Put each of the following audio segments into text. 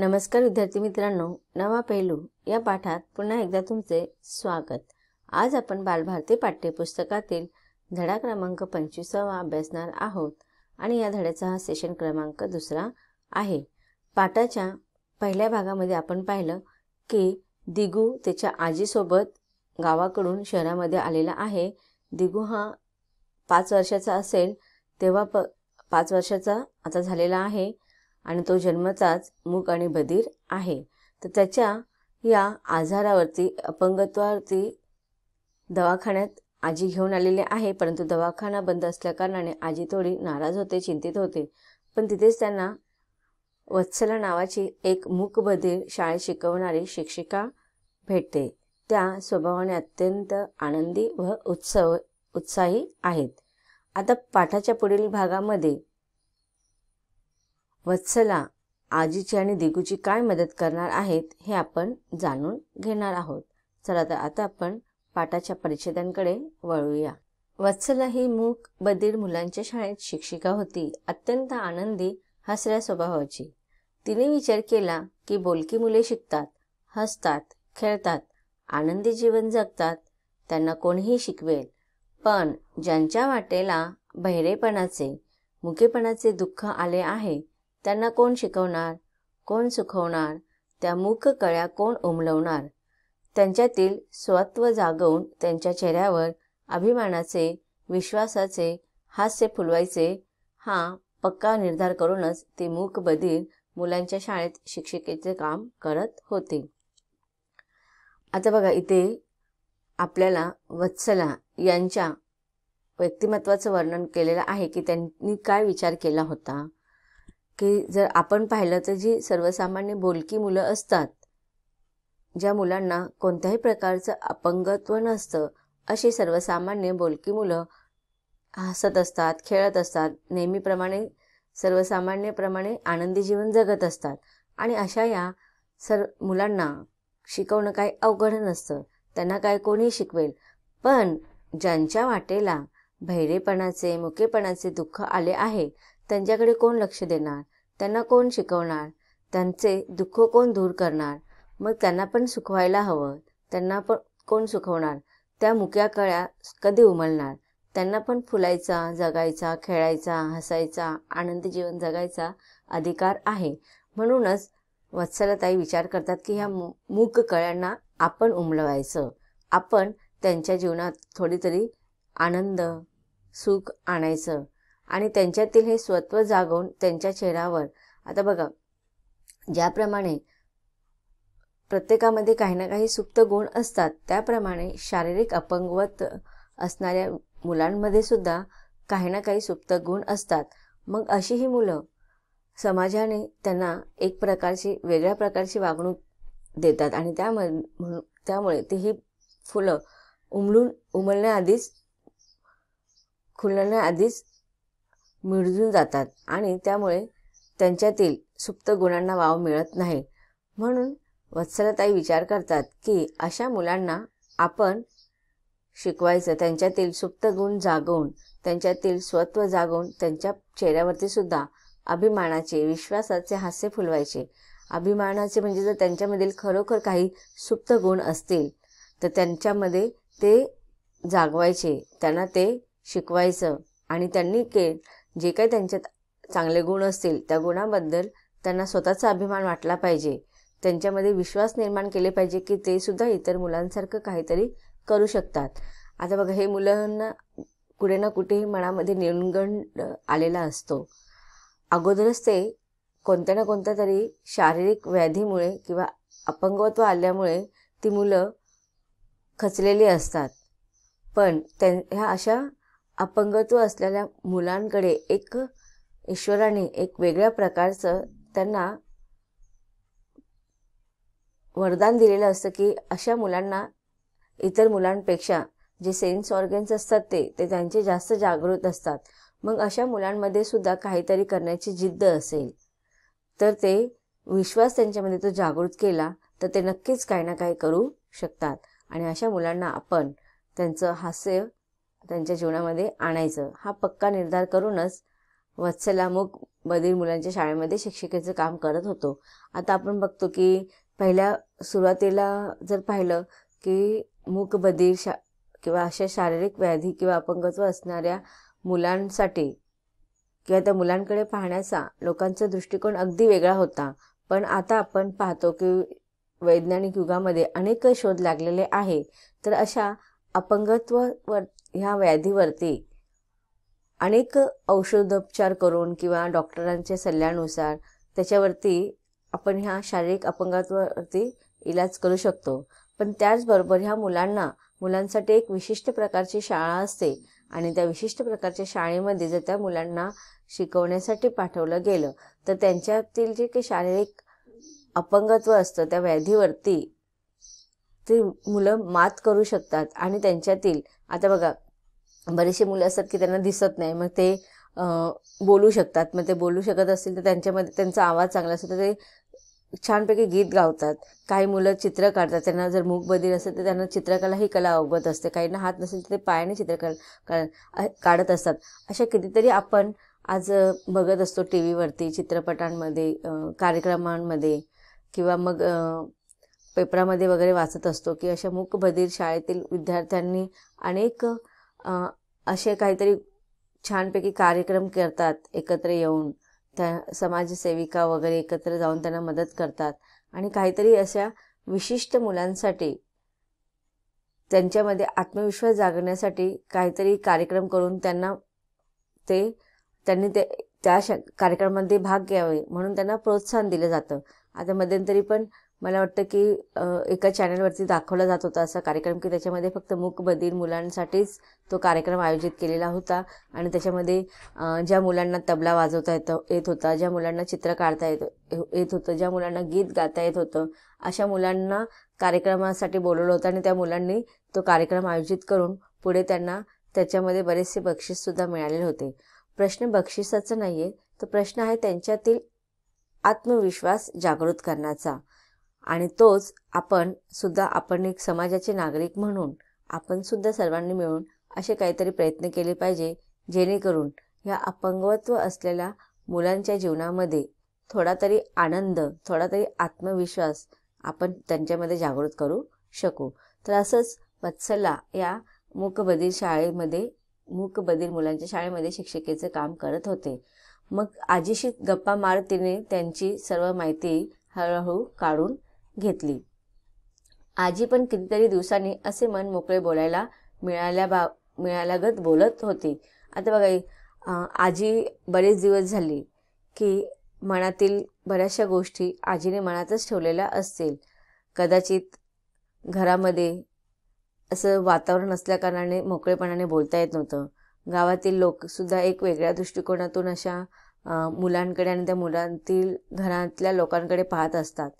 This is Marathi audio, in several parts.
नमस्कार विद्यार्थी मित्रांनो, नवा पैलू या पाठात पुन्हा एकदा तुमचे स्वागत। आज आपण बालभारती पाठ्यपुस्तकातील धडा क्रमांक 25 अभ्यासणार आहोत आणि या धड्याचा हा सेशन क्रमांक 2 आहे। पाठाच्या पहिल्या भागामध्ये आपण पाहिलं की दिगू त्याच्या आजीसोबत गावाकडून शहरामध्ये आलेला आहे। दिगू हा 5 वर्षाचा असेल तेव्हा 5 वर्षाचा आता झालेला आहे आणि तो जन्मताच मूक आणि बधीर आहे। तर त्याच्या या आजारावरती अपंगत्वावरती दवाखान्यात आजी घेऊन आलेले आहे, परंतु दवाखाना बंद असल्या कारणाने आजी थोडी नाराज होते, चिंतित होते। पण तिथेच त्यांना वत्सला नावाची एक मूक बधीर शाळेत शिकवणारी शिक्षिका भेटते। त्या स्वभावाने अत्यंत आनंदी व उत्साही आहेत। आता पाठाच्या पुढील भागामध्ये वत्सला आजीची आणि दिगूची काय मदत करणार आहेत हे आपण जाणून घेणार आहोत। चला तर आता आपण पाठाच्या परिच्छेदांकडे वळूया। वत्सला ही मूक बधीर मुलांच्या शाळेत शिक्षिका होती, अत्यंत आनंदी हसऱ्या स्वभावाची। तिने विचार केला की बोलकी मुले शिकतात, हसतात, खेळतात, आनंदी जीवन जगतात, त्यांना कोणीही शिकवेल। पण ज्यांच्या वाटेला बहिरेपणाचे, मुकेपणाचे दुःख आले आहे त्यांना कोण शिकवणार, कोण सुखवणार, त्या मूक कळ्या कोण उमलवणार, त्यांच्यातील स्वत्व जागवून त्यांच्या चेहऱ्यावर अभिमानाचे, विश्वासाचे हास्य फुलवायचे, हा पक्का निर्धार करूनच ती मूक बधीर मुलांच्या शाळेत शिक्षिकेचे काम करत होती। आता बघा, इथे आपल्याला वत्सला यांच्या व्यक्तिमत्वाचं वर्णन केलेलं आहे की त्यांनी काय विचार केला होता की जर आपण पाहिलं तर जी सर्वसामान्य बोलकी मुलं असतात, ज्या मुलांना कोणत्याही प्रकारचं अपंगत्व नसतं, अशी सर्वसामान्य बोलकी मुलं हसत असतात, खेळत असतात, नेहमीप्रमाणे सर्वसामान्यप्रमाणे आनंदी जीवन जगत असतात आणि अशा या मुलांना शिकवणं काही अवघड नसतं, त्यांना काय कोणी शिकवेल। पण ज्यांच्या वाटेला बहिरेपणाचे, मुकेपणाचे दुःख आले आहे त्यांच्याकडे कोण लक्ष देणार, त्यांना कोण शिकवणार, त्यांचे दुःख कोण दूर करणार, मग त्यांना पण सुखवायला हवं, त्यांना पण कोण सुखवणार, त्या मुक्या कळ्या कधी उमलणार, त्यांना पण फुलायचा, जगायचा, खेळायचा, हसायचा, आनंदी जीवन जगायचा अधिकार आहे। म्हणूनच वत्सलाताई विचार करतात की ह्या मूक कळ्यांना आपण उमलवायचं, आपण त्यांच्या जीवनात थोडी तरी आनंद, सुख आणायचं आणि त्यांच्यातील हे स्वत्व जागवून त्यांच्या चेहऱ्यावर, आता बघा ज्याप्रमाणे प्रत्येकामध्ये काही ना काही सुप्त गुण असतात, त्याप्रमाणे शारीरिक अपंगत्व असणाऱ्या मुलांमध्ये सुद्धा काही ना काही सुप्त गुण असतात। मग अशी ही मुलं समाजाने त्यांना एक प्रकारची वेगळ्या प्रकारची वागणूक देतात आणि त्यामुळे ती ही फुलं उमलण्याआधीच खुलण्याआधीच मिळून जातात आणि त्यामुळे त्यांच्यातील सुप्त गुणांना वाव मिळत नाही। म्हणून वत्सलाताई विचार करतात की अशा मुलांना आपण शिकवायचं, त्यांच्यातील सुप्त गुण जागवून, त्यांच्यातील स्वत्व जागवून त्यांच्या चेहऱ्यावरती सुद्धा अभिमानाचे, विश्वासाचे हास्य फुलवायचे। अभिमानाचे म्हणजे जर त्यांच्यामधील खरोखर काही सुप्त गुण असतील तर त्यांच्यामध्ये ते जागवायचे, त्यांना ते शिकवायचं आणि त्यांनी जे काही त्यांच्यात चांगले गुण असतील त्या गुणाबद्दल त्यांना स्वतःचा अभिमान वाटला पाहिजे, त्यांच्यामध्ये विश्वास निर्माण केले पाहिजे की ते सुद्धा इतर मुलांसारखं काहीतरी करू शकतात। आता बघा, हे मुलांना कुठे ना कुठे मनामध्ये न्यूनगंड आलेला असतो, अगोदरच ते कोणत्या ना कोणत्या तरी शारीरिक व्याधीमुळे किंवा अपंगत्व आल्यामुळे ती मुलं खचलेली असतात। पण ह्या अशा अपंगत्व असलेल्या मुलांकडे एक ईश्वराने एक वेगळ्या प्रकारचं त्यांना वरदान दिलेलं असतं की अशा मुलांना इतर मुलांपेक्षा जे सेन्स ऑर्गन्स असतात ते त्यांचे जास्त जागृत असतात। मग अशा मुलांमध्ये सुद्धा काहीतरी करण्याची जिद्द असेल तर ते विश्वास त्यांच्यामध्ये तो जागृत केला तर ते नक्कीच काही ना काही करू शकतात आणि अशा मुलांना आपण त्यांचं हास्य त्यांच्या जीवनामध्ये आणायचं, हा पक्का निर्धार करूनच वत्सला मूक बधीर मुलांच्या शाळेमध्ये शिक्षिकेचं काम करत होतो. आता आपण बघतो की पहिल्या सुरुवातीला जर पाहिलं की मूकबधीर किंवा अशा शारीरिक व्याधी किंवा अपंगत्व असणाऱ्या मुलांसाठी किंवा त्या मुलांकडे पाहण्याचा लोकांचा दृष्टिकोन अगदी वेगळा होता. पण आता आपण पाहतो की वैज्ञानिक युगामध्ये अनेक शोध लागलेले आहे. तर अशा अपंगत्वावर ह्या व्याधीवरती अनेक औषधोपचार करून किंवा डॉक्टरांच्या सल्ल्यानुसार त्याच्यावरती आपण ह्या शारीरिक अपंगत्वावरती इलाज करू शकतो. पण त्याचबरोबर ह्या मुलांसाठी एक विशिष्ट प्रकारची शाळा असते आणि त्या विशिष्ट प्रकारच्या शाळेमध्ये जर त्या मुलांना शिकवण्यासाठी पाठवलं गेलं तर त्यांच्यातील जे काही शारीरिक अपंगत्व असतं त्या व्याधीवरती ते मुलं मात करू शकतात. आणि त्यांच्यातील आता बघा बरेचसे मुलं असतात की त्यांना दिसत नाही, मग ते बोलू शकतात. मग ते बोलू शकत असतील तर त्यांच्यामध्ये त्यांचा आवाज चांगला असतो तर ते छानपैकी गीत गावतात. काही मुलं चित्र काढतात, त्यांना जर मूकबधीर असेल तर त्यांना चित्रकला ही कला अवगत असते. काहींना हात नसेल तर ते पायाने चित्रकला काढत असतात. अशा कितीतरी आपण आज बघत असतो टी व्हीवरती, चित्रपटांमध्ये, कार्यक्रमांमध्ये किंवा मग पेपरामध्ये वगैरे वाचत असतो की अशा मूकबधीर शाळेतील विद्यार्थ्यांनी अनेक असे काहीतरी छानपैकी कार्यक्रम करतात. एकत्र येऊन त्या समाजसेविका वगैरे एकत्र जाऊन त्यांना मदत करतात आणि काहीतरी अशा विशिष्ट मुलांसाठी त्यांच्यामध्ये आत्मविश्वास जागवण्यासाठी काहीतरी कार्यक्रम करून त्यांनी त्या कार्यक्रमामध्ये भाग घ्यावे म्हणून त्यांना प्रोत्साहन दिलं जातं. आता मध्यंतरी पण मला वाटतं की एका चॅनलवरती दाखवला जात होता असा कार्यक्रम की त्याच्यामध्ये फक्त मूकबधीर मुलांसाठीच तो कार्यक्रम आयोजित केलेला होता. आणि त्याच्यामध्ये ज्या मुलांना तबला वाजवता येत होता, ज्या मुलांना चित्र काढता येत होतं, ज्या मुलांना गीत गाता येत होतं, अशा मुलांना कार्यक्रमासाठी बोलवलं होतं आणि त्या मुलांनी तो कार्यक्रम आयोजित करून पुढे त्यांना त्याच्यामध्ये बरेचसे बक्षीससुद्धा मिळालेले होते. प्रश्न बक्षिसाचा नाही आहे, तर प्रश्न आहे त्यांच्यातील आत्मविश्वास जागृत करण्याचा. आणि तोच आपण एक समाजाचे नागरिक म्हणून आपण सुद्धा सर्वांनी मिळून असे काहीतरी प्रयत्न केले पाहिजे जेणेकरून ह्या अपंगत्व असलेल्या मुलांच्या जीवनामध्ये थोडा तरी आनंद, थोडा तरी आत्मविश्वास आपण त्यांच्यामध्ये जागृत करू शकू. तर असंच वत्सला या मूकबधीर मुलांच्या शाळेमध्ये शिक्षिकेचं काम करत होते. मग आजीशी गप्पा मारत तिने त्यांची सर्व माहिती हळूहळू काढून घेतली. आजी पण कितीतरी दिवसांनी असे मन मोकळे बोलायला मिळाल्यागत बोलत होती. आता बघा आजी बरेच दिवस झाली की मनातील बऱ्याचशा गोष्टी आजीने मनातच ठेवलेल्या असतील. कदाचित घरामध्ये असं वातावरण असल्याकारणाने मोकळेपणाने बोलता येत नव्हतं. गावातील लोकसुद्धा एक वेगळ्या दृष्टिकोनातून अशा मुलांकडे आणि त्या मुलांतील घरातल्या लोकांकडे पाहत असतात.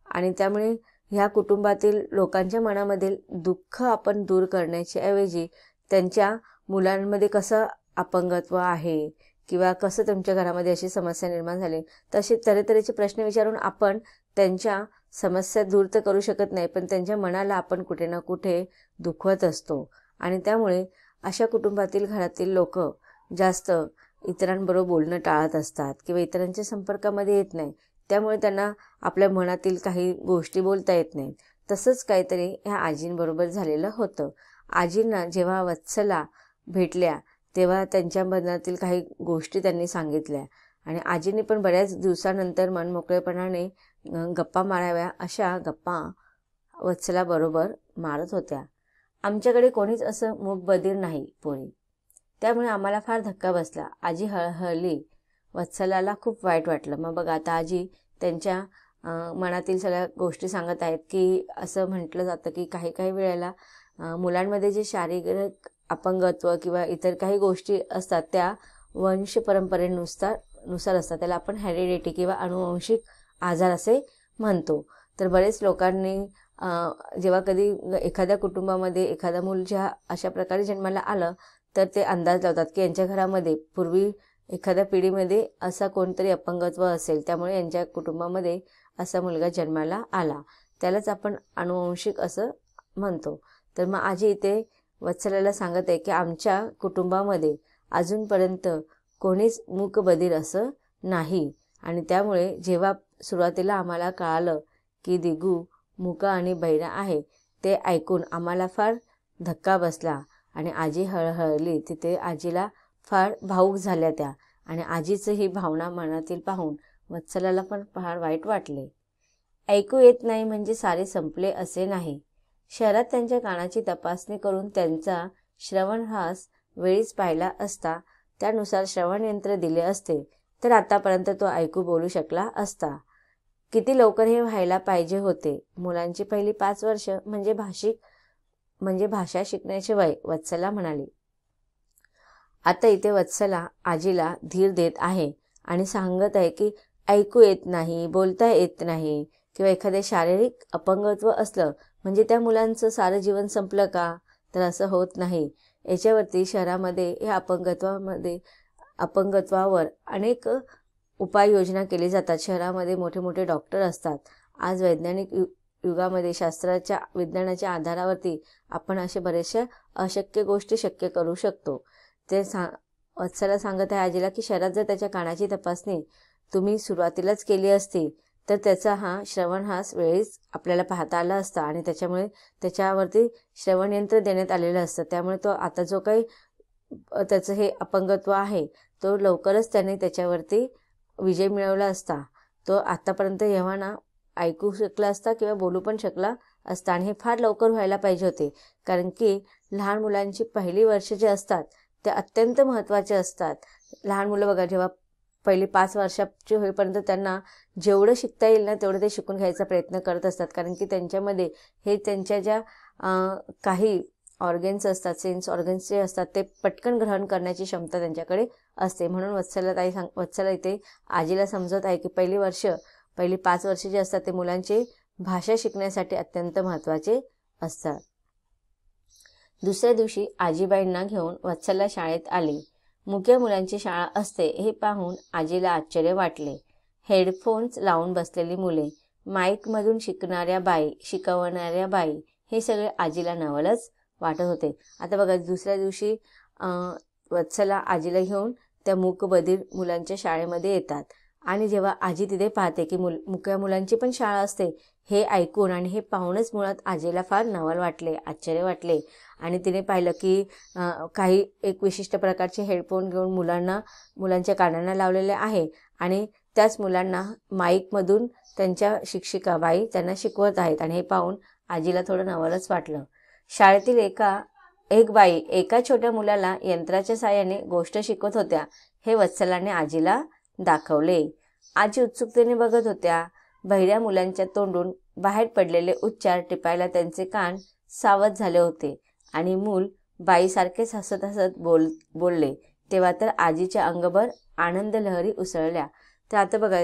आणि त्यामुळे ह्या कुटुंबातील लोकांच्या मनामधील दुःख आपण दूर करण्याच्या ऐवजी त्यांच्या मुलांमध्ये कसं अपंगत्व आहे किंवा कसं तुमच्या घरामध्ये अशी समस्या निर्माण झाली तसे तऱ्हेतऱ्हेचे प्रश्न विचारून आपण त्यांच्या समस्या दूर तर करू शकत नाही, पण त्यांच्या मनाला आपण कुठे ना कुठे दुखवत असतो. आणि त्यामुळे अशा कुटुंबातील घरातील लोक जास्त इतरांबरोबर बोलणं टाळत असतात किंवा इतरांच्या संपर्कामध्ये येत नाही. त्यामुळे त्यांना आपल्या मनातील काही गोष्टी बोलता येत नाहीत. तसंच काहीतरी ह्या आजींबरोबर झालेलं होतं. आजींना जेव्हा वत्सला भेटल्या तेव्हा त्यांच्या मनातील काही गोष्टी त्यांनी सांगितल्या आणि आजींनी पण बऱ्याच दिवसानंतर मनमोकळेपणाने गप्पा माराव्या अशा गप्पा वत्सलाबरोबर मारत होत्या. आमच्याकडे कोणीच असं मूकबधीर नाही पोरी, त्यामुळे आम्हाला फार धक्का बसला. आजी हळहळली. वत्सलाला खूप वाईट वाटलं. मग बघा आता आजी त्यांच्या मनातील सगळ्या गोष्टी सांगत आहेत की असं म्हटलं जातं की काही काही वेळेला मुलांमध्ये जे शारीरिक अपंगत्व किंवा इतर काही गोष्टी असतात त्या वंश परंपरेनुसार असतात. त्याला आपण हेरिडिटी किंवा अनुवंशिक आजार असे म्हणतो. तर बरेच लोकांनी जेव्हा कधी एखाद्या कुटुंबामध्ये एखादा मूल ज्या अशा प्रकारे जन्माला आलं तर ते अंदाज लावतात की यांच्या घरामध्ये पूर्वी एखाद्या पिढीमध्ये असा कोणतरी अपंगत्व असेल, त्यामुळे यांच्या कुटुंबामध्ये असा मुलगा जन्माला आला. त्यालाच आपण अनुवंशिक असं म्हणतो. तर मग आजी इथे वत्सलाला सांगत आहे की आमच्या कुटुंबामध्ये अजूनपर्यंत कोणीच मूकबधीर असं नाही. आणि त्यामुळे जेव्हा सुरुवातीला आम्हाला कळालं की दिगू मुका आणि बहिरा आहे, ते ऐकून आम्हाला फार धक्का बसला आणि आजी हळहळली. तिथे आजीला फार भावूक झाल्या त्या आणि आजीचं ही भावना मनातील पाहून वत्सलाला पण फार वाईट वाटले. ऐकू येत नाही म्हणजे सारे संपले असे नाही. शहरात त्यांच्या कानाची तपासणी करून त्यांचा श्रवणहास वेळीच पाहिला असता, त्यानुसार श्रवणयंत्र दिले असते, तर आतापर्यंत तो ऐकू बोलू शकला असता. किती लवकर हे व्हायला पाहिजे होते. मुलांची पहिली 5 वर्ष म्हणजे भाषा शिकण्याचे वय, वत्सला म्हणाली. आता इथे वत्सला आजीला धीर देत आहे आणि सांगत आहे की ऐकू येत नाही, बोलता येत नाही किंवा एखादे शारीरिक अपंगत्व असलं म्हणजे त्या मुलांचं सारं जीवन संपलं का? तर असं होत नाही. याच्यावरती शहरामध्ये या अपंगत्वावर अनेक उपाययोजना केली जातात. शहरामध्ये मोठे मोठे डॉक्टर असतात. आज वैज्ञानिक युगामध्ये विज्ञानाच्या आधारावरती आपण असे बरेचशा अशक्य गोष्टी शक्य करू शकतो. ते वत्सला सांगत आहे आजीला की शहरात जर त्याच्या कानाची तपासणी तुम्ही सुरुवातीलाच केली असती, तर त्याचा हा श्रवणहास वेळीच आपल्याला पाहता आला असता आणि त्याच्यामुळे त्याच्यावरती श्रवणयंत्र देण्यात आलेलं असतं. त्यामुळे तो आता जो काही त्याचं हे अपंगत्व आहे, तो लवकरच त्याने त्याच्यावरती विजय मिळवला असता. तो आतापर्यंत एव्हाना ऐकू शकला असता किंवा बोलू पण शकला असता. आणि हे फार लवकर व्हायला पाहिजे होते, कारण की लहान मुलांची पहिली वर्ष जे असतात ते अत्यंत महत्त्वाचे असतात. लहान मुलं बघा, जेव्हा पहिली 5 वर्षाचे होईपर्यंत त्यांना जेवढं शिकता येईल ना तेवढं ते शिकून घ्यायचा प्रयत्न करत असतात, कारण की त्यांच्यामध्ये हे त्यांच्या ज्या काही ऑर्गन्स असतात, सेन्स ऑर्गन्स जे असतात, ते पटकन ग्रहण करण्याची क्षमता त्यांच्याकडे असते. म्हणून वत्सला इथे आजीला समजत आहे की पहिली 5 वर्ष जे असतात ते मुलांचे भाषा शिकण्यासाठी अत्यंत महत्त्वाचे असतात. दुसऱ्या दिवशी आजीबाईंना घेऊन वत्सला शाळेत आली. मुक्या मुलांची शाळा असते हे पाहून आजीला आश्चर्य वाटले. हेडफोन्स लावून बसलेली मुले, माईकमधून शिकवणाऱ्या बाई, हे सगळे आजीला नवलच वाटत होते. आता बघा, दुसऱ्या दिवशी वत्सला आजीला घेऊन त्या मूकबधीर मुलांच्या शाळेमध्ये येतात आणि जेव्हा आजी तिथे पाहते की मुक्या मुलांची पण शाळा असते, हे ऐकून आणि हे पाहूनच मुळात आजीला फार नवल वाटले, आश्चर्य वाटले. आणि तिने पाहिलं की काही एक विशिष्ट प्रकारचे हेडफोन घेऊन मुलांच्या कानांना लावलेले आहे आणि त्याच मुलांना माईकमधून त्यांच्या शिक्षिका बाई त्यांना शिकवत आहेत. आणि हे पाहून आजीला थोडं नवलच वाटलं. शाळेतील एक बाई एका छोट्या मुलाला यंत्राच्या साहाय्याने गोष्ट शिकवत होत्या, हे वत्सलाने आजीला दाखवले. आजी उत्सुकतेने बघत होत्या. बहिऱ्या मुलांच्या तोंडून बाहेर पडलेले उच्चार टिपायला त्यांचे कान सावध झाले होते आणि मूल बाईसारखेच हसत हसत बोलले. तेव्हा तर आजीच्या अंगभर आनंद लहरी उसळल्या. तर आता बघा,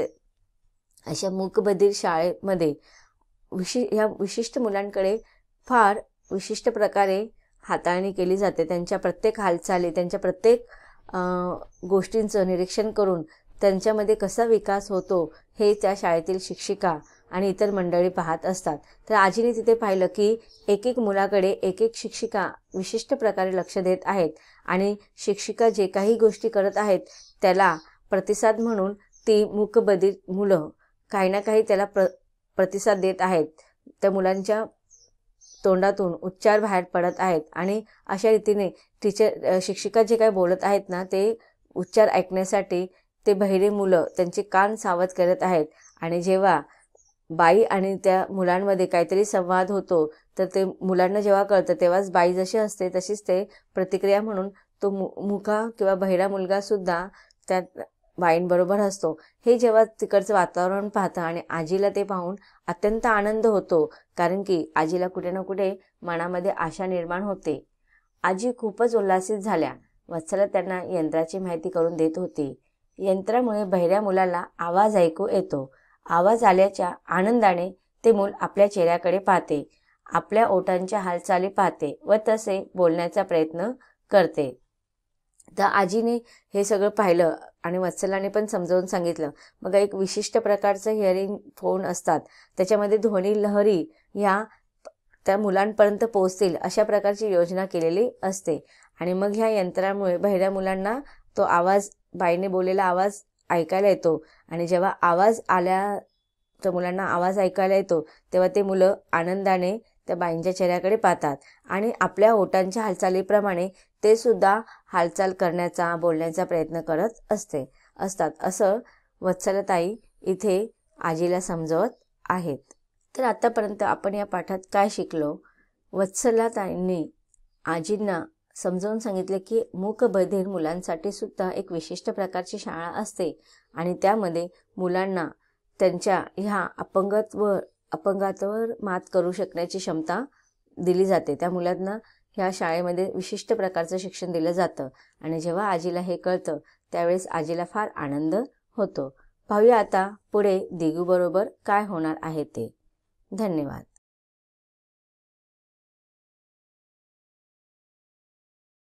अशा मूकबधीर शाळेमध्ये ह्या विशिष्ट मुलांकडे फार विशिष्ट प्रकारे हाताळणी केली जाते. त्यांच्या प्रत्येक हालचाली, त्यांच्या प्रत्येक गोष्टींचं निरीक्षण करून त्यांच्यामध्ये कसा विकास होतो हे त्या शाळेतील शिक्षिका आणि इतर मंडळी पाहत असतात. तर आजीने तिथे पाहिलं की एक मुलाकडे एक शिक्षिका विशिष्ट प्रकारे लक्ष देत आहेत आणि शिक्षिका जे काही गोष्टी करत आहेत त्याला प्रतिसाद म्हणून ती मूकबधीर मुलं काही ना काही त्याला प्रतिसाद देत आहेत. त्या मुलांच्या तोंडातून उच्चार बाहेर पडत आहेत आणि अशा रीतीने शिक्षिका जे काही बोलत आहेत ना, ते उच्चार ऐकण्यासाठी ते बहिरे मुलं त्यांचे कान सावध करत आहेत. आणि जेव्हा बाई आणि त्या मुलांमध्ये काहीतरी संवाद होतो, तर ते मुलांना जेव्हा कळतं तेव्हाच बाई जशी असते तशीच ते प्रतिक्रिया म्हणून तो मुका किंवा बहिरा मुलगा सुद्धा त्या बाईंबरोबर असतो. हे जेव्हा तिकडचं वातावरण पाहतं आणि आजीला ते पाहून अत्यंत आनंद होतो, कारण की आजीला कुठे ना कुठे मनामध्ये आशा निर्माण होते. आजी खूपच उल्हासित झाल्या. वत्सला त्यांना यंत्राची माहिती करून देत होती. यंत्रामुळे बहिऱ्या मुलाला आवाज ऐकू येतो. आवाज आल्याच्या आनंदाने ते मूल आपल्या चेहऱ्याकडे पाहते, आपल्या ओठांच्या हालचाली पाहते व तसे बोलण्याचा प्रयत्न करते. तर आजीने हे सगळं पाहिलं आणि वत्सलाने पण समजावून सांगितलं. मग एक विशिष्ट प्रकारचं हिअरिंग फोन असतात, त्याच्यामध्ये ध्वनी लहरी ह्या त्या मुलांपर्यंत पोहोचतील अशा प्रकारची योजना केलेली असते. आणि मग ह्या यंत्रामुळे बहिऱ्या मुलांना तो आवाज, बाईने बोललेला आवाज ऐकायला येतो आणि जेव्हा आवाज आल्या तर मुलांना आवाज ऐकायला येतो तेव्हा ते मुलं आनंदाने त्या बाईंच्या चेहऱ्याकडे पाहतात आणि आपल्या ओठांच्या हालचालीप्रमाणे ते सुद्धा हालचाल करण्याचा बोलण्याचा प्रयत्न करत असतात असं वत्सलाताई इथे आजीला समजवत आहेत. तर आतापर्यंत आपण या पाठात काय शिकलो? वत्सलाताईंनी आजींना समजावून सांगितले की मूकबधिर मुलांसाठी सुद्धा एक विशिष्ट प्रकारची शाळा असते आणि त्यामध्ये मुलांना त्यांच्या ह्या अपंगावर मात करू शकण्याची क्षमता दिली जाते. त्या मुलांना ह्या शाळेमध्ये विशिष्ट प्रकारचं शिक्षण दिलं जातं आणि जेव्हा आजीला हे कळतं त्यावेळेस आजीला फार आनंद होतो. पाहूया आता पुढे दिगूबरोबर काय होणार आहे ते. धन्यवाद.